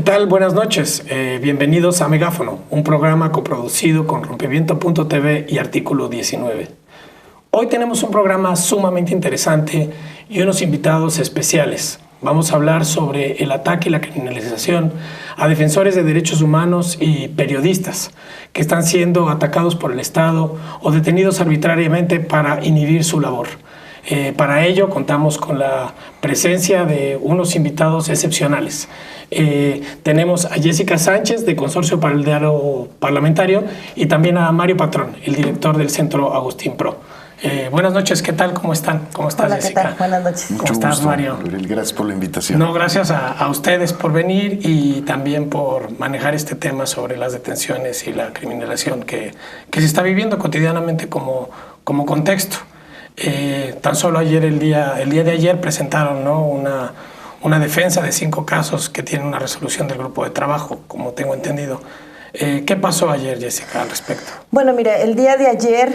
tal? Buenas noches. Bienvenidos a Megáfono, un programa coproducido con Rompimiento.tv y Artículo 19. Hoy tenemos un programa sumamente interesante y unos invitados especiales. Vamos a hablar sobre el ataque y la criminalización a defensores de derechos humanos y periodistas que están siendo atacados por el Estado o detenidos arbitrariamente para inhibir su labor. Para ello contamos con la presencia de unos invitados excepcionales. Tenemos a Jessica Sánchez de Consorcio para el Diálogo Parlamentario y también a Mario Patrón, el director del Centro Agustín Pro. Buenas noches, ¿qué tal? ¿Cómo están? ¿Cómo estás, Hola, Jessica? ¿qué tal? Buenas noches. ¿Cómo estás, Mario? Gracias por la invitación. No, gracias a ustedes por venir y también por manejar este tema sobre las detenciones y la criminalización que se está viviendo cotidianamente como contexto. Tan solo ayer, el día de ayer, presentaron, ¿no?, una defensa de 5 casos que tienen una resolución del grupo de trabajo, como tengo entendido. ¿Qué pasó ayer, Jessica, al respecto? Bueno, mira, el día de ayer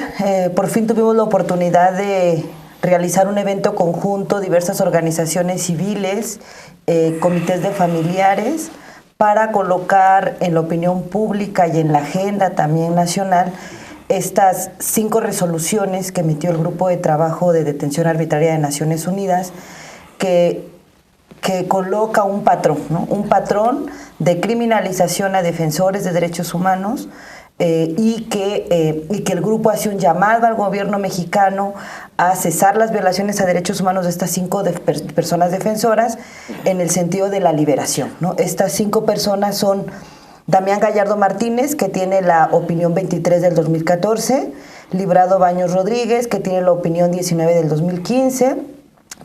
por fin tuvimos la oportunidad de realizar un evento conjunto, diversas organizaciones civiles, comités de familiares, para colocar en la opinión pública y en la agenda también nacional estas 5 resoluciones que emitió el Grupo de Trabajo de Detención Arbitraria de Naciones Unidas, que coloca un patrón, ¿no? Un patrón de criminalización a defensores de derechos humanos y que el grupo hace un llamado al gobierno mexicano a cesar las violaciones a derechos humanos de estas 5 personas defensoras en el sentido de la liberación, ¿no? Estas 5 personas son Damián Gallardo Martínez, que tiene la opinión 23 del 2014, Librado Baños Rodríguez, que tiene la opinión 19 del 2015,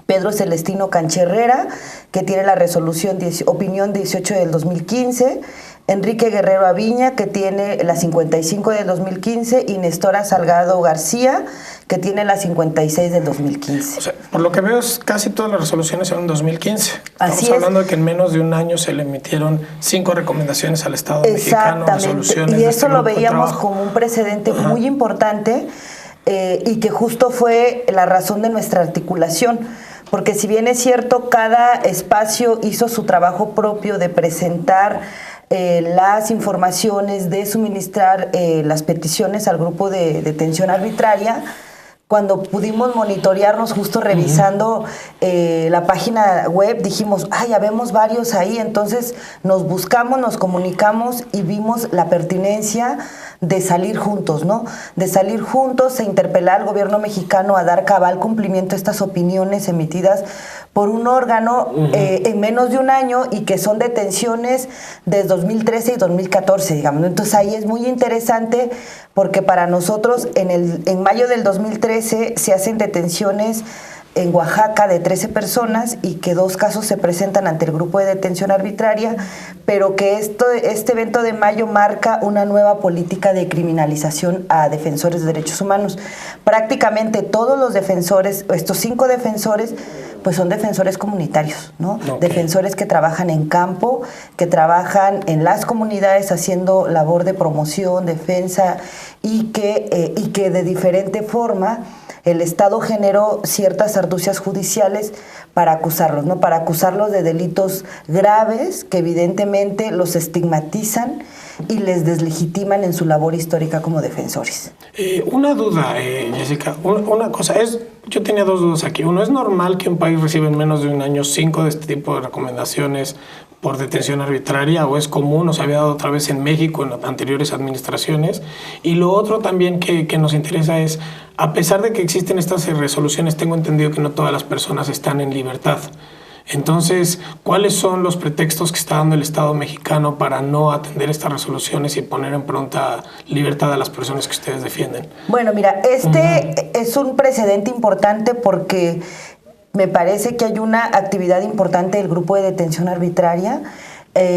Pedro Celestino Canché Herrera, que tiene la resolución opinión 18 del 2015, Enrique Guerrero Aviña, que tiene la 55 del 2015, y Nestora Salgado García, que tiene la 56 del 2015. O sea, por lo que veo, casi todas las resoluciones son en 2015. Estamos hablando de que en menos de un año se le emitieron 5 recomendaciones al Estado mexicano, resoluciones. Y eso lo veíamos como un precedente muy importante y que justo fue la razón de nuestra articulación. Porque si bien es cierto, cada espacio hizo su trabajo propio de presentar las informaciones, de suministrar las peticiones al grupo de detención arbitraria, cuando pudimos monitorearnos justo revisando la página web, dijimos, ya vemos varios ahí, entonces nos buscamos, nos comunicamos y vimos la pertinencia de salir juntos, ¿no? De salir juntos e interpelar al gobierno mexicano a dar cabal cumplimiento a estas opiniones emitidas por un órgano en menos de un año y que son detenciones desde 2013 y 2014, digamos. Entonces ahí es muy interesante porque para nosotros en mayo del 2013 se hacen detenciones en Oaxaca de 13 personas y que 2 casos se presentan ante el grupo de detención arbitraria, pero que este evento de mayo marca una nueva política de criminalización a defensores de derechos humanos. Prácticamente todos los defensores, estos 5 defensores, pues son defensores comunitarios, ¿no? Okay. Defensores que trabajan en campo, que trabajan en las comunidades haciendo labor de promoción, defensa y que de diferente forma el Estado generó ciertas argucias judiciales para acusarlos, ¿no? Para acusarlos de delitos graves que evidentemente los estigmatizan y les deslegitiman en su labor histórica como defensores. Una duda, Jessica, una cosa es, yo tenía 2 dudas aquí. Uno, ¿es normal que un país reciba en menos de un año 5 de este tipo de recomendaciones por detención arbitraria, o es común, o se había dado otra vez en México en anteriores administraciones? Y lo otro también que nos interesa es, a pesar de que existen estas resoluciones, tengo entendido que no todas las personas están en libertad. Entonces, ¿cuáles son los pretextos que está dando el Estado mexicano para no atender estas resoluciones y poner en pronta libertad a las personas que ustedes defienden? Bueno, mira, es un precedente importante porque me parece que hay una actividad importante del grupo de detención arbitraria.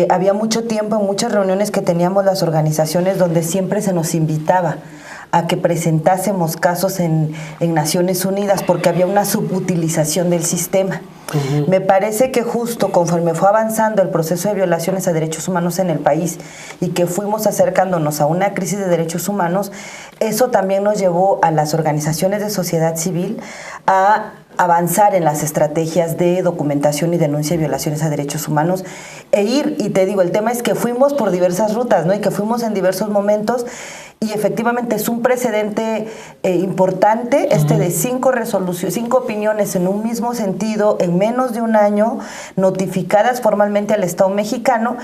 Había mucho tiempo en muchas reuniones que teníamos las organizaciones donde siempre se nos invitaba a que presentásemos casos en Naciones Unidas porque había una subutilización del sistema. Me parece que justo conforme fue avanzando el proceso de violaciones a derechos humanos en el país y que fuimos acercándonos a una crisis de derechos humanos, eso también nos llevó a las organizaciones de sociedad civil a avanzar en las estrategias de documentación y denuncia de violaciones a derechos humanos y te digo, el tema es que fuimos por diversas rutas, ¿no? Y que fuimos en diversos momentos y efectivamente es un precedente importante de 5 opiniones en un mismo sentido en menos de un año notificadas formalmente al Estado mexicano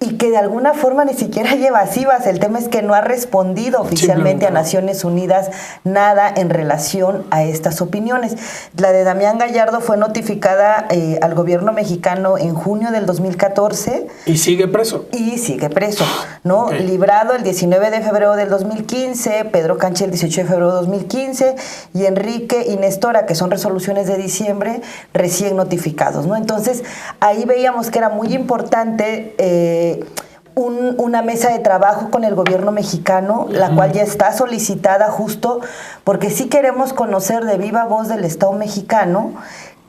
y que de alguna forma ni siquiera lleva evasivas. El tema es que no ha respondido oficialmente a Naciones Unidas nada en relación a estas opiniones. La de Damián Gallardo fue notificada al gobierno mexicano en junio del 2014. ¿Y sigue preso? Y sigue preso, ¿no? Okay. Librado el 19 de febrero del 2015, Pedro Canché el 18 de febrero de 2015 y Enrique y Nestora, que son resoluciones de diciembre, recién notificados, ¿no? Entonces, ahí veíamos que era muy importante una mesa de trabajo con el gobierno mexicano, la cual ya está solicitada justo porque sí queremos conocer de viva voz del Estado mexicano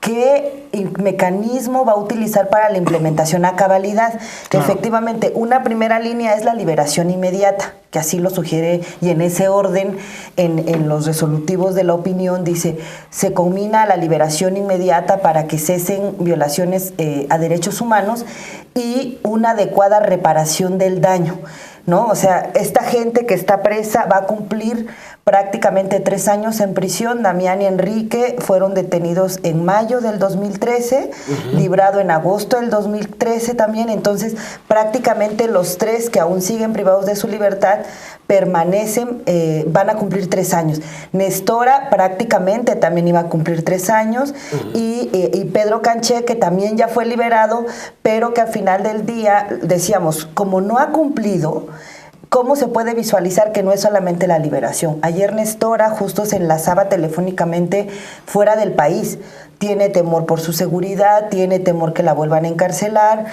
qué mecanismo va a utilizar para la implementación a cabalidad. Claro. Efectivamente, una primera línea es la liberación inmediata, que así lo sugiere, y en ese orden, en los resolutivos de la opinión, dice, se combina la liberación inmediata para que cesen violaciones a derechos humanos y una adecuada reparación del daño, ¿no? O sea, esta gente que está presa va a cumplir prácticamente 3 años en prisión. Damián y Enrique fueron detenidos en mayo del 2013, librado en agosto del 2013 también. Entonces, prácticamente los 3 que aún siguen privados de su libertad permanecen, van a cumplir 3 años. Nestora prácticamente también iba a cumplir 3 años y Pedro Canché, que también ya fue liberado, pero que al final del día, decíamos, como no ha cumplido, ¿cómo se puede visualizar que no es solamente la liberación? Ayer Nestora justo se enlazaba telefónicamente fuera del país. Tiene temor por su seguridad, tiene temor que la vuelvan a encarcelar,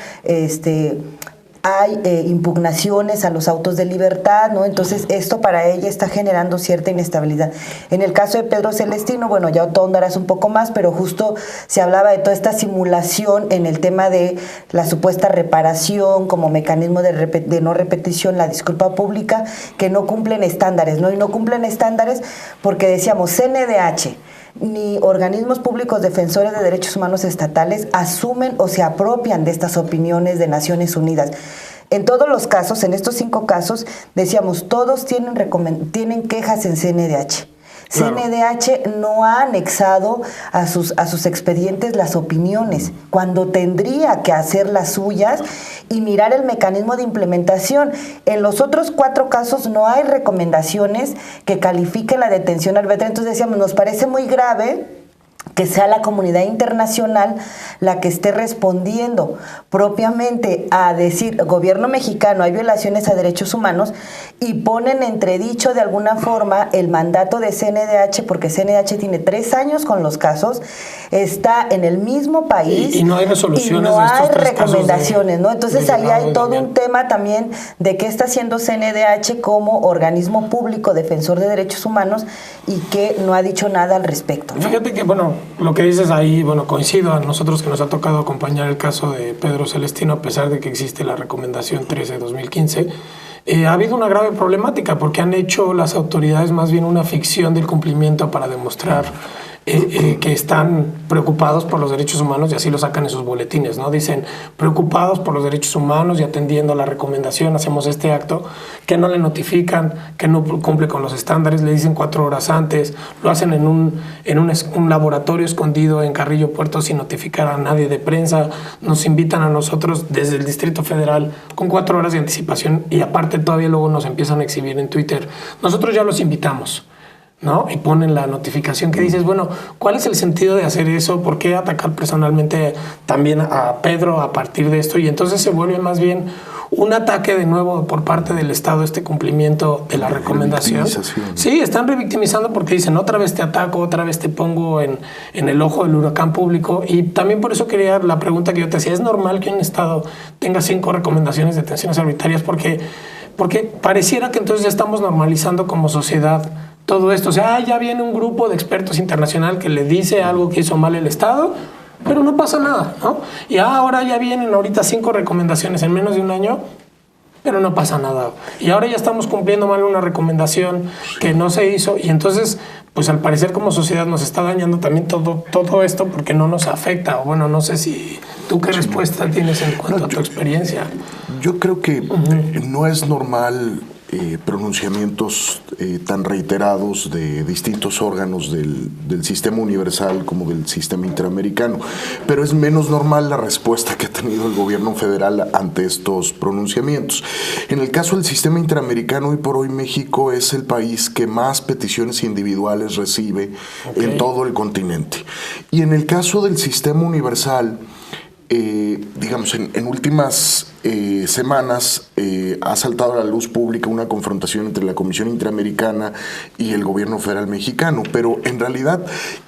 hay impugnaciones a los autos de libertad, ¿no? Entonces esto para ella está generando cierta inestabilidad. En el caso de Pedro Celestino, bueno, ya tú ahondarás un poco más, pero justo se hablaba de toda esta simulación en el tema de la supuesta reparación como mecanismo de no repetición, la disculpa pública, que no cumplen estándares, ¿no? Y no cumplen estándares porque decíamos CNDH ni organismos públicos defensores de derechos humanos estatales asumen o se apropian de estas opiniones de Naciones Unidas. En todos los casos, en estos 5 casos, decíamos, todos tienen quejas en CNDH. Claro. CNDH no ha anexado a sus expedientes las opiniones, cuando tendría que hacer las suyas y mirar el mecanismo de implementación. En los otros 4 casos no hay recomendaciones que califiquen la detención arbitraria. Entonces decíamos, nos parece muy grave que sea la comunidad internacional la que esté respondiendo propiamente a decir, gobierno mexicano, hay violaciones a derechos humanos, y ponen entredicho de alguna forma el mandato de CNDH, porque CNDH tiene 3 años con los casos, está en el mismo país y no hay resoluciones, y no hay recomendaciones, ¿no? Entonces ahí hay todo un tema también de qué está haciendo CNDH como organismo público defensor de derechos humanos y que no ha dicho nada al respecto, ¿no? Fíjate que, bueno, lo que dices ahí, bueno, coincido a nosotros que nos ha tocado acompañar el caso de Pedro Celestino, a pesar de que existe la recomendación 13 de 2015, ha habido una grave problemática porque han hecho las autoridades más bien una ficción del cumplimiento para demostrar que están preocupados por los derechos humanos, y así lo sacan en sus boletines, ¿no? Dicen, preocupados por los derechos humanos y atendiendo a la recomendación, hacemos este acto, que no le notifican, que no cumple con los estándares, le dicen 4 horas antes, lo hacen en un laboratorio escondido en Carrillo Puerto sin notificar a nadie de prensa, nos invitan a nosotros desde el Distrito Federal con 4 horas de anticipación y aparte todavía luego nos empiezan a exhibir en Twitter. Nosotros ya los invitamos, ¿no? Y ponen la notificación que dices, bueno, ¿cuál es el sentido de hacer eso? ¿Por qué atacar personalmente también a Pedro a partir de esto? Y entonces se vuelve más bien un ataque de nuevo por parte del Estado, este cumplimiento de la recomendación. Sí, están revictimizando porque dicen, otra vez te ataco, otra vez te pongo en el ojo del huracán público. Y también por eso quería la pregunta que yo te hacía, ¿es normal que un Estado tenga 5 recomendaciones de detenciones arbitrarias? Porque pareciera que entonces ya estamos normalizando como sociedad todo esto. O sea, ya viene un grupo de expertos internacional que le dice algo que hizo mal el Estado, pero no pasa nada, ¿no? Y ahora ya vienen ahorita 5 recomendaciones en menos de un año, pero no pasa nada. Y ahora ya estamos cumpliendo mal una recomendación que no se hizo, y entonces pues al parecer como sociedad nos está dañando también todo esto porque no nos afecta. O bueno, no sé si tú qué respuesta tienes en cuanto a tu experiencia. Yo creo que no es normal pronunciamientos tan reiterados de distintos órganos del sistema universal como del sistema interamericano, pero es menos normal la respuesta que ha tenido el gobierno federal ante estos pronunciamientos. En el caso del sistema interamericano, hoy por hoy México es el país que más peticiones individuales recibe en todo el continente. Y en el caso del sistema universal, digamos, en últimas semanas ha saltado a la luz pública una confrontación entre la Comisión Interamericana y el gobierno federal mexicano, pero en realidad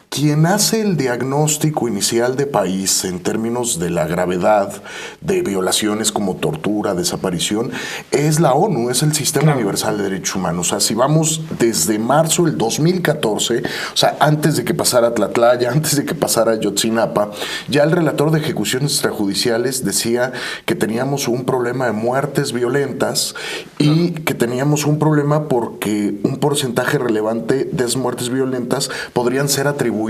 quien hace el diagnóstico inicial de país en términos de la gravedad de violaciones como tortura, desaparición, es la ONU, es el Sistema Universal de Derechos Humanos. O sea, si vamos desde marzo del 2014, o sea, antes de que pasara Tlatlaya, antes de que pasara Ayotzinapa, ya el relator de ejecuciones extrajudiciales decía que teníamos un problema de muertes violentas y que teníamos un problema porque un porcentaje relevante de esas muertes violentas podrían ser atribuidas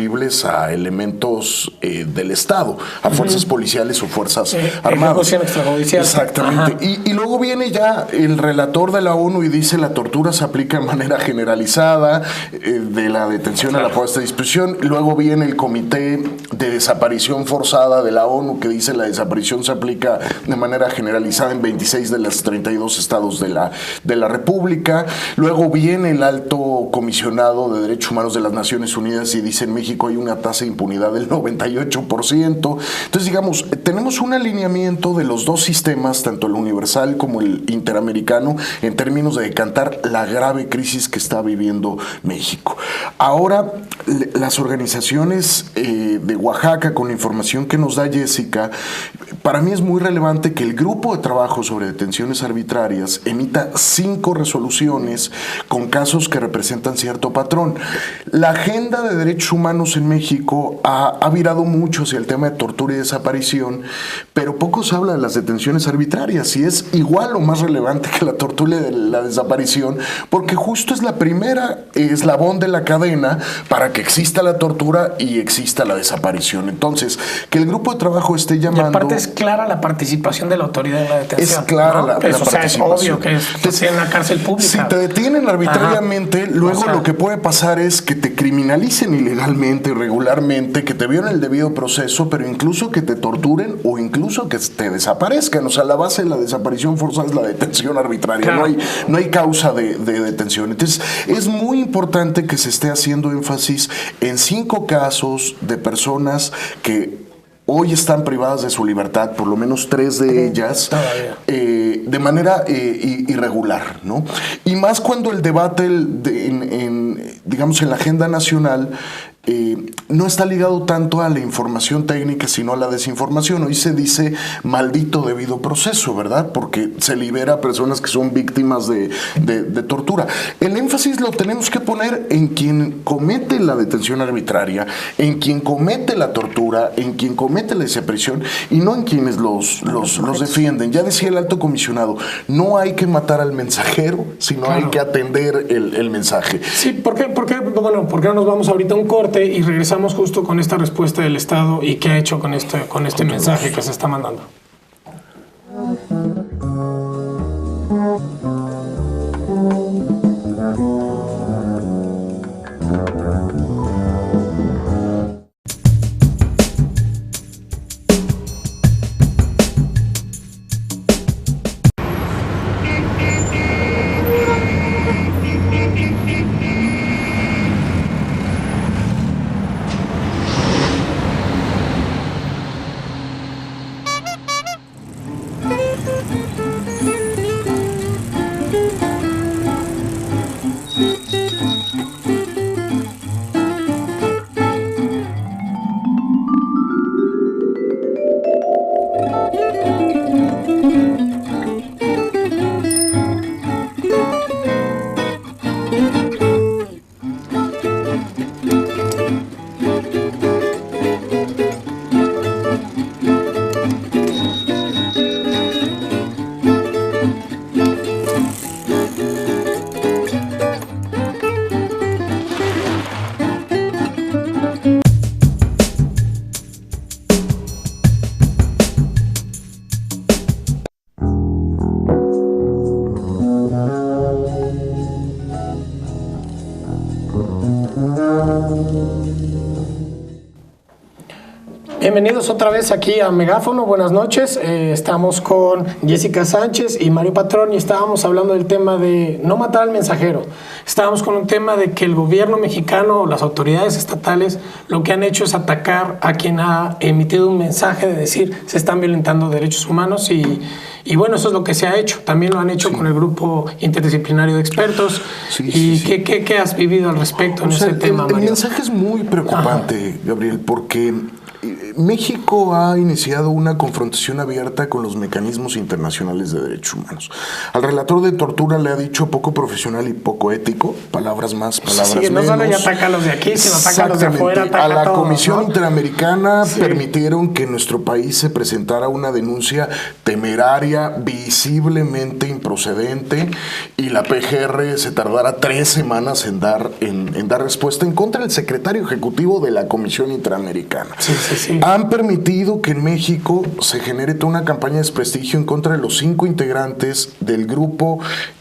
a elementos del Estado, a fuerzas policiales o fuerzas armadas. Exactamente. Y luego viene ya el relator de la ONU y dice la tortura se aplica de manera generalizada, de la detención a la puesta a disposición. Luego viene el Comité de Desaparición Forzada de la ONU que dice la desaparición se aplica de manera generalizada en 26 de los 32 estados de la República. Luego viene el Alto Comisionado de Derechos Humanos de las Naciones Unidas y dice en México hay una tasa de impunidad del 98%. Entonces, digamos, tenemos un alineamiento de los dos sistemas, tanto el universal como el interamericano, en términos de decantar la grave crisis que está viviendo México. Ahora, las organizaciones de Oaxaca, con la información que nos da Jessica, para mí es muy relevante que el grupo de trabajo sobre detenciones arbitrarias emita 5 resoluciones con casos que representan cierto patrón. La agenda de derechos humanos en México ha virado mucho hacia el tema de tortura y desaparición, pero poco se habla de las detenciones arbitrarias y es igual o más relevante que la tortura y la desaparición, porque justo es la primera eslabón de la cadena para que exista la tortura y exista la desaparición. Entonces, que el grupo de trabajo esté llamando... Y aparte es clara la participación de la autoridad en la detención. Es clara, ¿no? la participación. O sea, es obvio que es en la cárcel pública. Si te detienen arbitrariamente, luego lo que puede pasar es que te criminalicen ilegalmente, irregularmente, que te violen el debido proceso, pero incluso que te torturen o incluso que te desaparezcan. O sea, la base de la desaparición forzada es la detención arbitraria. Claro. No hay causa de detención. Entonces, es muy importante que se esté haciendo énfasis en 5 casos de personas que hoy están privadas de su libertad, por lo menos 3 de ellas, de manera irregular, ¿no? Y más cuando el debate, digamos, en la agenda nacional, no está ligado tanto a la información técnica, sino a la desinformación. Hoy se dice maldito debido proceso, ¿verdad? Porque se libera a personas que son víctimas de tortura. El énfasis lo tenemos que poner en quien comete la detención arbitraria, en quien comete la tortura, en quien comete la desaparición y no en quienes los defienden. Ya decía el alto comisionado, no hay que matar al mensajero, sino hay que atender el mensaje. Sí, ¿por qué no nos vamos ahorita a un corte y regresamos justo con esta respuesta del Estado y qué ha hecho con este mensaje que se está mandando? Bienvenidos otra vez aquí a Megáfono, buenas noches. Estamos con Jessica Sánchez y Mario Patrón y estábamos hablando del tema de no matar al mensajero. Estábamos con un tema de que el gobierno mexicano o las autoridades estatales lo que han hecho es atacar a quien ha emitido un mensaje de decir se están violentando derechos humanos y bueno, eso es lo que se ha hecho. También lo han hecho con el grupo interdisciplinario de expertos. ¿Qué has vivido al respecto en ese tema, Mario? El mensaje es muy preocupante, Gabriel, porque México ha iniciado una confrontación abierta con los mecanismos internacionales de derechos humanos. Al relator de tortura le ha dicho poco profesional y poco ético, palabras más, palabras menos. No solo ya ataca a los de aquí, sino ataca a los de afuera. A la todo, Comisión Interamericana Sí. permitieron que en nuestro país se presentara una denuncia temeraria, visiblemente improcedente, y la PGR se tardara 3 semanas en dar respuesta en contra del secretario ejecutivo de la Comisión Interamericana. Sí. Han permitido que en México se genere toda una campaña de desprestigio en contra de los 5 integrantes del grupo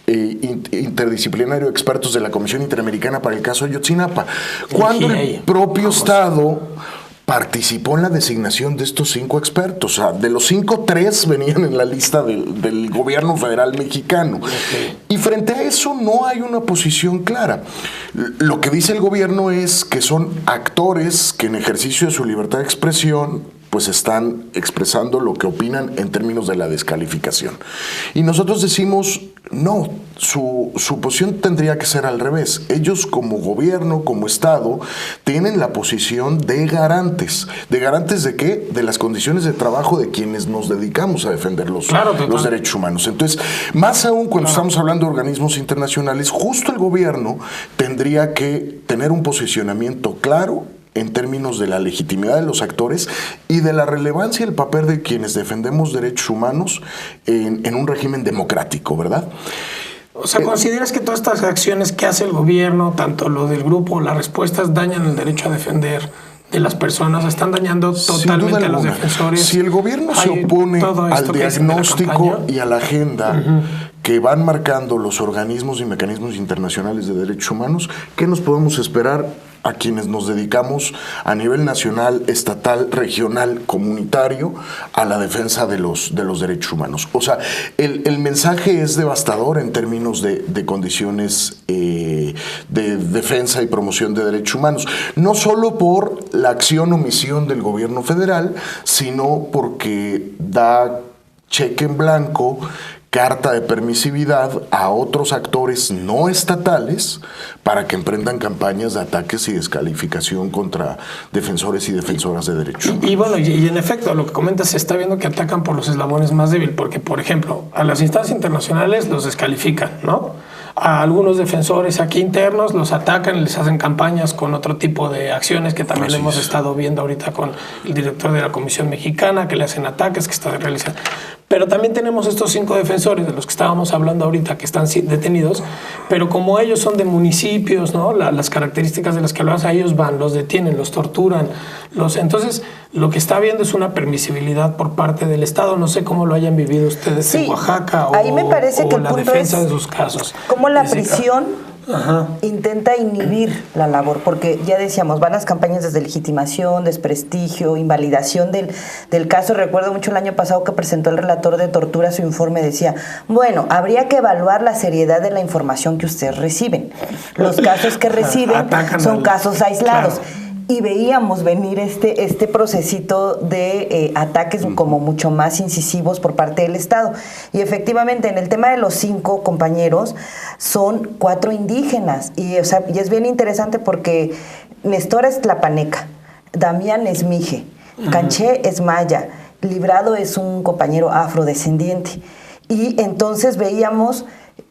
interdisciplinario de expertos de la Comisión Interamericana para el caso Ayotzinapa, cuando el propio Estado participó en la designación de estos 5 expertos. O sea, de los 5, 3 venían en la lista del gobierno federal mexicano. Y frente a eso no hay una posición clara. Lo que dice el gobierno es que son actores que en ejercicio de su libertad de expresión pues están expresando lo que opinan en términos de la descalificación. Y nosotros decimos, no, su posición tendría que ser al revés. Ellos como gobierno, como Estado, tienen la posición de garantes. ¿De garantes de qué? De las condiciones de trabajo de quienes nos dedicamos a defender los derechos humanos. Entonces, más aún cuando estamos hablando de organismos internacionales, justo el gobierno tendría que tener un posicionamiento claro en términos de la legitimidad de los actores y de la relevancia y el papel de quienes defendemos derechos humanos en un régimen democrático, ¿verdad? O sea, ¿consideras que todas estas acciones que hace el gobierno, tanto lo del grupo, las respuestas, dañan el derecho a defender de las personas, están dañando totalmente a los defensores? Si el gobierno se opone al diagnóstico y a la agenda que van marcando los organismos y mecanismos internacionales de derechos humanos, ¿qué nos podemos esperar a quienes nos dedicamos a nivel nacional, estatal, regional, comunitario, a la defensa de los derechos humanos? O sea, el mensaje es devastador en términos de condiciones de defensa y promoción de derechos humanos, no solo por la acción o omisión del gobierno federal, sino porque da cheque en blanco, carta de permisividad a otros actores no estatales para que emprendan campañas de ataques y descalificación contra defensores y defensoras de derechos humanos. Y bueno, y en efecto, lo que comentas, se está viendo que atacan por los eslabones más débiles, porque, por ejemplo, a las instancias internacionales los descalifican, ¿no? A algunos defensores aquí internos los atacan y les hacen campañas con otro tipo de acciones que también hemos estado viendo ahorita con el director de la Comisión Mexicana, que le hacen ataques, que está realizando. Pero también tenemos estos 5 defensores de los que estábamos hablando ahorita que están detenidos, pero como ellos son de municipios, ¿no? Las características de las que hablabas, a ellos van, los detienen, los torturan. Entonces, lo que está habiendo es una permisibilidad por parte del Estado. No sé cómo lo hayan vivido ustedes en Oaxaca ahí me parece que la defensa de sus casos. Cómo la prisión intenta inhibir la labor, porque ya decíamos, van las campañas de deslegitimación, desprestigio, invalidación del caso. Recuerdo mucho el año pasado que presentó el relator de tortura su informe, decía, bueno, habría que evaluar la seriedad de la información que ustedes reciben. Los casos que reciben son casos aislados. Claro. Y veíamos venir este procesito de ataques como mucho más incisivos por parte del Estado. Y efectivamente, en el tema de los 5 compañeros, son 4 indígenas. Y es bien interesante porque Néstor es tlapaneca, Damián es mije, Canché es maya, Librado es un compañero afrodescendiente. Y entonces veíamos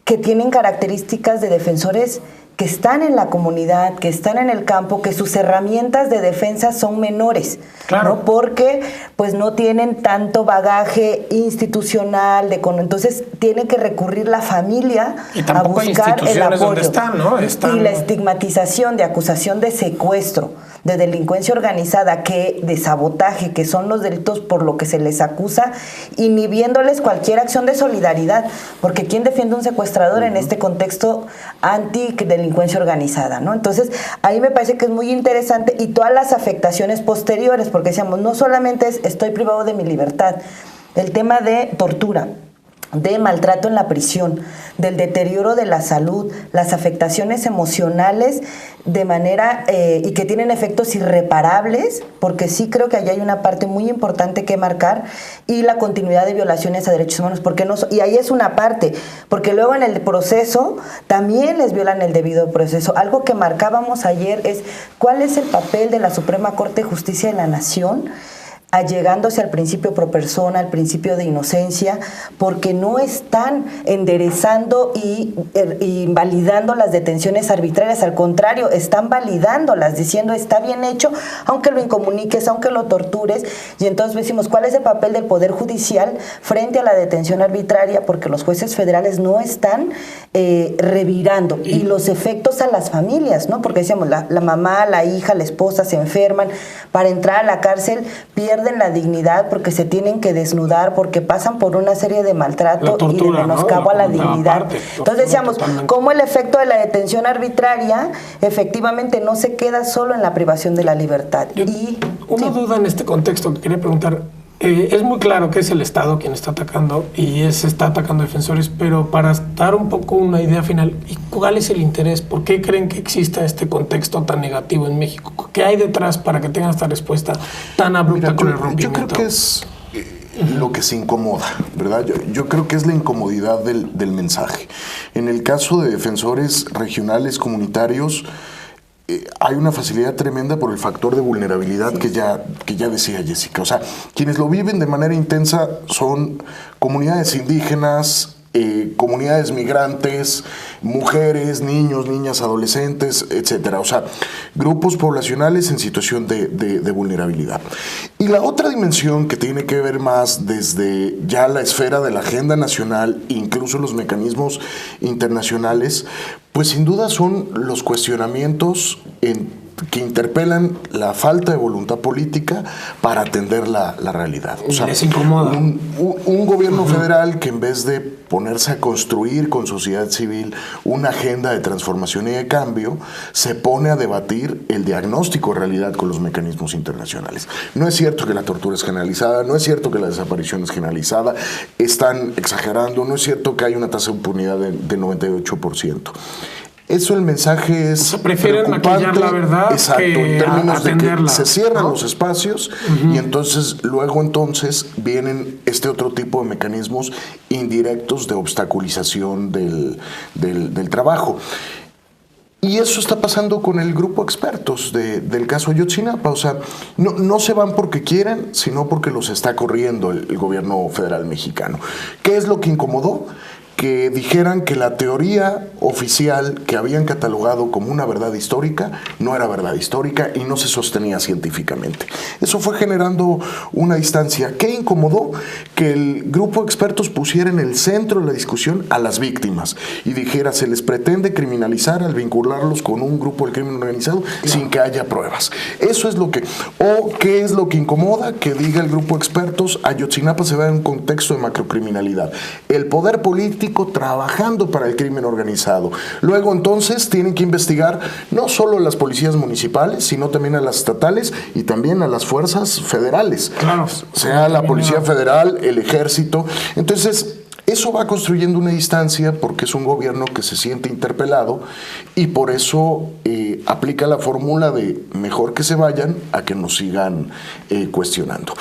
que tienen características de defensores que están en la comunidad, que están en el campo, que sus herramientas de defensa son menores, claro, ¿no? Porque pues no tienen tanto bagaje institucional, entonces tiene que recurrir la familia a buscar el apoyo, donde están, ¿no? Y la estigmatización de acusación de secuestro, de delincuencia organizada de sabotaje, que son los delitos por lo que se les acusa, inhibiéndoles cualquier acción de solidaridad, porque ¿quién defiende a un secuestrador en este contexto anti-delincuencia organizada, ¿no? Entonces, ahí me parece que es muy interesante, y todas las afectaciones posteriores, porque decíamos, no solamente es estoy privado de mi libertad, el tema de tortura, de maltrato en la prisión, del deterioro de la salud, las afectaciones emocionales de manera y que tienen efectos irreparables, porque sí creo que allí hay una parte muy importante que marcar, y la continuidad de violaciones a derechos humanos, porque no, y ahí es una parte, porque luego en el proceso también les violan el debido proceso. Algo que marcábamos ayer es cuál es el papel de la Suprema Corte de Justicia de la Nación, allegándose al principio pro persona, al principio de inocencia, porque no están enderezando y validando las detenciones arbitrarias, al contrario, están validándolas, diciendo está bien hecho, aunque lo incomuniques, aunque lo tortures, y entonces decimos, ¿cuál es el papel del Poder Judicial frente a la detención arbitraria? Porque los jueces federales no están revirando, y los efectos a las familias, ¿no? Porque decíamos, la mamá, la hija, la esposa se enferman, para entrar a la cárcel pierden la dignidad porque se tienen que desnudar, porque pasan por una serie de maltrato y de menoscabo a la dignidad. Entonces decíamos, cómo el efecto de la detención arbitraria efectivamente no se queda solo en la privación de la libertad. Una duda en este contexto que quería preguntar. Es muy claro que es el Estado quien está atacando y está atacando a defensores, pero para dar un poco una idea final, ¿cuál es el interés? ¿Por qué creen que exista este contexto tan negativo en México? ¿Qué hay detrás para que tengan esta respuesta tan abrupta con el rompimiento? Yo creo que es lo que se incomoda, ¿verdad? Yo creo que es la incomodidad del mensaje. En el caso de defensores regionales, comunitarios, hay una facilidad tremenda por el factor de vulnerabilidad que ya decía Jessica. O sea, quienes lo viven de manera intensa son comunidades indígenas, comunidades migrantes, mujeres, niños, niñas, adolescentes, etcétera. O sea, grupos poblacionales en situación de vulnerabilidad. Y la otra dimensión que tiene que ver más desde ya la esfera de la agenda nacional, incluso los mecanismos internacionales, pues sin duda son los cuestionamientos que interpelan la falta de voluntad política para atender la realidad. O sea, les incomoda. Un gobierno federal que en vez de ponerse a construir con sociedad civil una agenda de transformación y de cambio, se pone a debatir el diagnóstico de realidad con los mecanismos internacionales. No es cierto que la tortura es generalizada, no es cierto que la desaparición es generalizada, están exagerando, no es cierto que hay una tasa de impunidad de 98%. Eso, el mensaje es prefieren maquillar la verdad, exacto, que en términos atenderla, de que se cierran los espacios y entonces vienen este otro tipo de mecanismos indirectos de obstaculización del trabajo. Y eso está pasando con el grupo de expertos del caso Ayotzinapa. O sea, no se van porque quieren, sino porque los está corriendo el gobierno federal mexicano. ¿Qué es lo que incomodó? Que dijeran que la teoría oficial que habían catalogado como una verdad histórica no era verdad histórica y no se sostenía científicamente. Eso fue generando una distancia. ¿Qué incomodó? Que el grupo de expertos pusiera en el centro de la discusión a las víctimas y dijera, se les pretende criminalizar al vincularlos con un grupo del crimen organizado sin que haya pruebas. Eso es lo que... ¿O qué es lo que incomoda? Que diga el grupo de expertos, Ayotzinapa se va en un contexto de macrocriminalidad. El poder político trabajando para el crimen organizado. Luego entonces tienen que investigar no solo a las policías municipales, sino también a las estatales y también a las fuerzas federales. Claro. Sea la Policía Federal, el Ejército. Entonces, eso va construyendo una distancia porque es un gobierno que se siente interpelado y por eso aplica la fórmula de mejor que se vayan a que nos sigan cuestionando.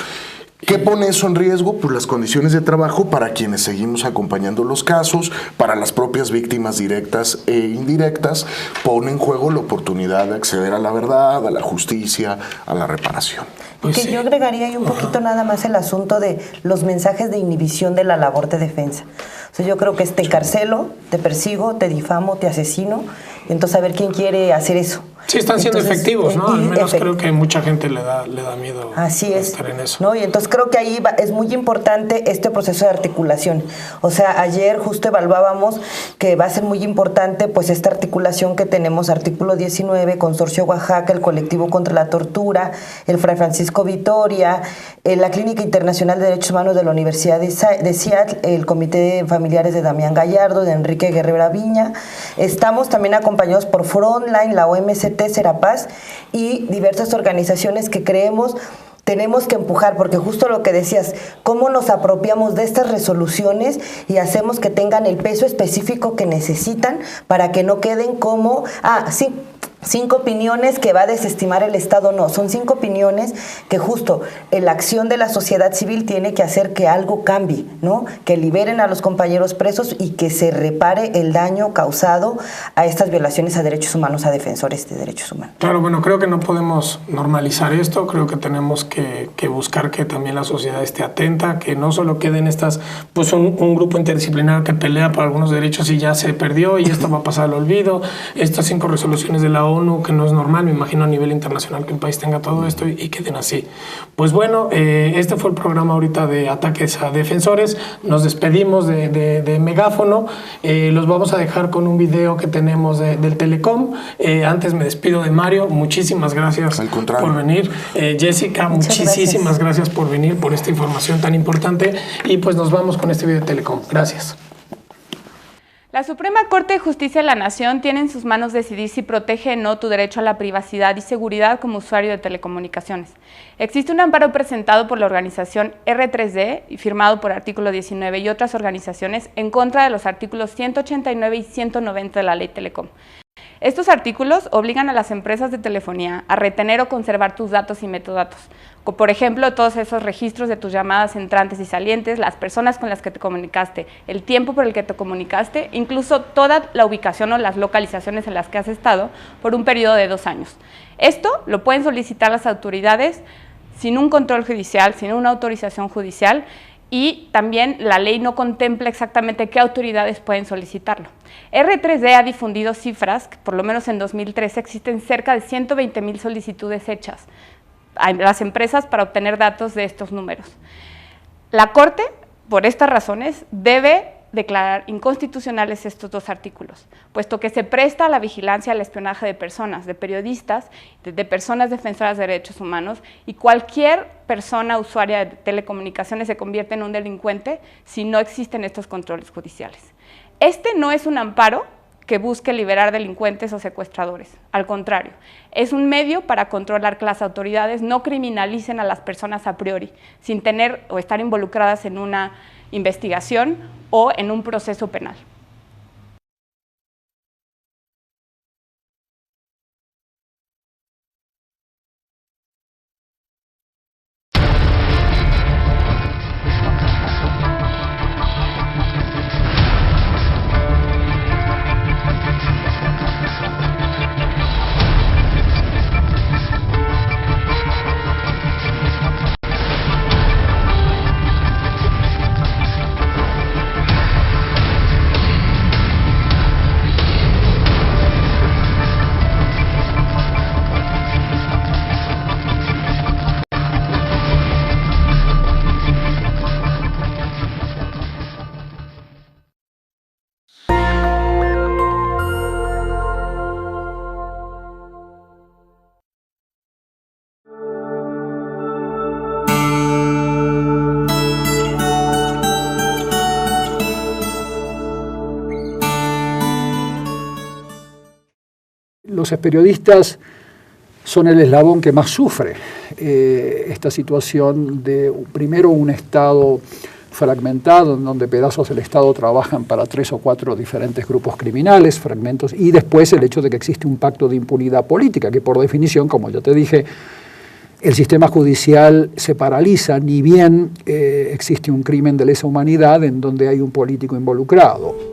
¿Qué pone eso en riesgo? Pues las condiciones de trabajo para quienes seguimos acompañando los casos, para las propias víctimas directas e indirectas, pone en juego la oportunidad de acceder a la verdad, a la justicia, a la reparación. Pues que sí. Yo agregaría ahí un poquito nada más el asunto de los mensajes de inhibición de la labor de defensa. O sea, yo creo que te encarcelo, te persigo, te difamo, te asesino, y entonces a ver quién quiere hacer eso. Sí, están siendo Entonces, efectivos, ¿no? Al menos creo que mucha gente le da miedo estar en eso. ¿No? Y entonces creo que ahí es muy importante este proceso de articulación. O sea, ayer justo evaluábamos que va a ser muy importante pues esta articulación que tenemos, artículo 19, Consorcio Oaxaca, el Colectivo contra la Tortura, el Fray Francisco Vitoria, la Clínica Internacional de Derechos Humanos de la Universidad de Seattle, el Comité de Familiares de Damián Gallardo, de Enrique Guerrera Viña. Estamos también acompañados por Frontline, la OMCT, Serapaz y diversas organizaciones que creemos tenemos que empujar, porque justo lo que decías, cómo nos apropiamos de estas resoluciones y hacemos que tengan el peso específico que necesitan para que no queden como, 5 opiniones que va a desestimar el Estado. No, son 5 opiniones que justo la acción de la sociedad civil tiene que hacer que algo cambie, ¿no? Que liberen a los compañeros presos y que se repare el daño causado a estas violaciones a derechos humanos, a defensores de derechos humanos. Claro, bueno, creo que no podemos normalizar esto, creo que tenemos que buscar que también la sociedad esté atenta, que no solo queden estas, pues un grupo interdisciplinar que pelea por algunos derechos y ya se perdió y esto va a pasar al olvido, estas 5 resoluciones de la ONU, que no es normal, me imagino a nivel internacional que el país tenga todo esto y queden así. Pues bueno, este fue el programa ahorita de Ataques a Defensores. Nos despedimos de Megáfono. Los vamos a dejar con un video que tenemos del Telecom. Antes me despido de Mario. Muchísimas gracias por venir. Jessica, muchísimas gracias por venir, por esta información tan importante. Y pues nos vamos con este video de Telecom. Gracias. La Suprema Corte de Justicia de la Nación tiene en sus manos decidir si protege o no tu derecho a la privacidad y seguridad como usuario de telecomunicaciones. Existe un amparo presentado por la organización R3D y firmado por Artículo 19 y otras organizaciones en contra de los artículos 189 y 190 de la Ley Telecom. Estos artículos obligan a las empresas de telefonía a retener o conservar tus datos y metadatos, por ejemplo, todos esos registros de tus llamadas entrantes y salientes, las personas con las que te comunicaste, el tiempo por el que te comunicaste, incluso toda la ubicación o las localizaciones en las que has estado por un periodo de 2 años. Esto lo pueden solicitar las autoridades sin un control judicial, sin una autorización judicial, y también la ley no contempla exactamente qué autoridades pueden solicitarlo. R3D ha difundido cifras que por lo menos en 2013 existen cerca de 120,000 solicitudes hechas a las empresas para obtener datos de estos números. La Corte, por estas razones, debe declarar inconstitucionales estos 2 artículos, puesto que se presta a la vigilancia al espionaje de personas, de periodistas, de personas defensoras de derechos humanos, y cualquier persona usuaria de telecomunicaciones se convierte en un delincuente si no existen estos controles judiciales. Este no es un amparo que busque liberar delincuentes o secuestradores, al contrario, es un medio para controlar que las autoridades no criminalicen a las personas a priori, sin tener o estar involucradas en una investigación o en un proceso penal. Los periodistas son el eslabón que más sufre esta situación de, primero, un Estado fragmentado, en donde pedazos del Estado trabajan para 3 o 4 diferentes grupos criminales, fragmentos, y después el hecho de que existe un pacto de impunidad política, que por definición, como ya te dije, el sistema judicial se paraliza, ni bien existe un crimen de lesa humanidad en donde hay un político involucrado.